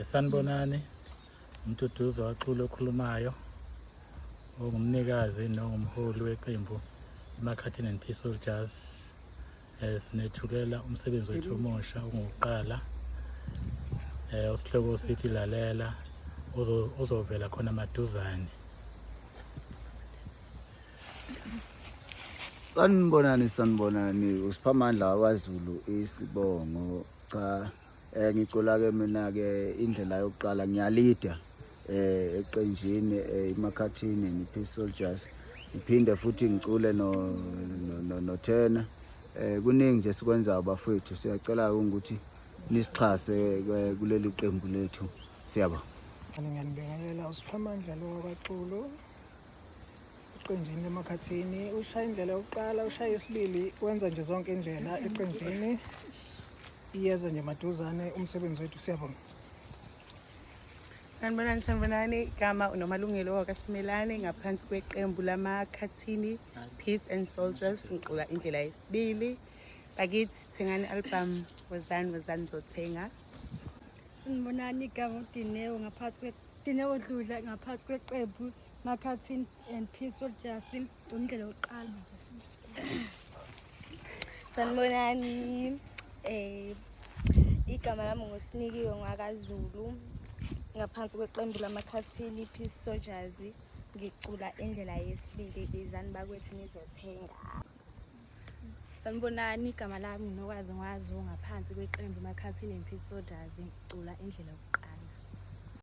Sanibonani, umduduzo waqulu okhulumayo ongumnikazi nongumholi weqembu iMarketing and Peace Soldiers. Sinethukela umsebenzi wethu omusha ongokuqala osihloko sithi lalela uzovela khona maduzane. Sanibonani uSiphamandla waKwaZulu isibongo. Cha, ngicula ke mina ke indlela yokuqala ngiyalida eqenjini iMarketing and Peace Soldiers. Ngiphinde futhi ngicule no Thena. Kuningi nje sikwenza abafethu, siyacela ukuthi nisixhase kuleli qembu lethu. Siyabonga. Ngiyanibingelela uSiphamandla lo waKwaXulu eqenjini leMarketing. Ushaya indlela yokuqala, ushaya isibili, wenza nje zonke indlela eqenjini. Iyeza nje maduzane umsebenzi wethu. Siyabonga. Sanibonani, igama uNomalungelo wakaSimelane ngaphansi kweqembu laMarketing Peace and Soldiers. Ngicula indlela yesibili. Bakithi thengani album wozani zothenga. Sanibonani, igama uDineo Dineo Dludla ngaphansi kweqembu Marketing and Peace Soldiers. Indlela yokuqala. Sanibonani, igama lami nguSinikiwe ngwakaZulu ngaphansi kweqembu laMarketing Peace Soldiers. Ngicula indlela yesibili, izani bakwethu nizothenga. Sanibonani, igama lami Nokwazi ngaphansi kweqembu Marketing and Peace Soldiers. Ngicula indlela yokuqala.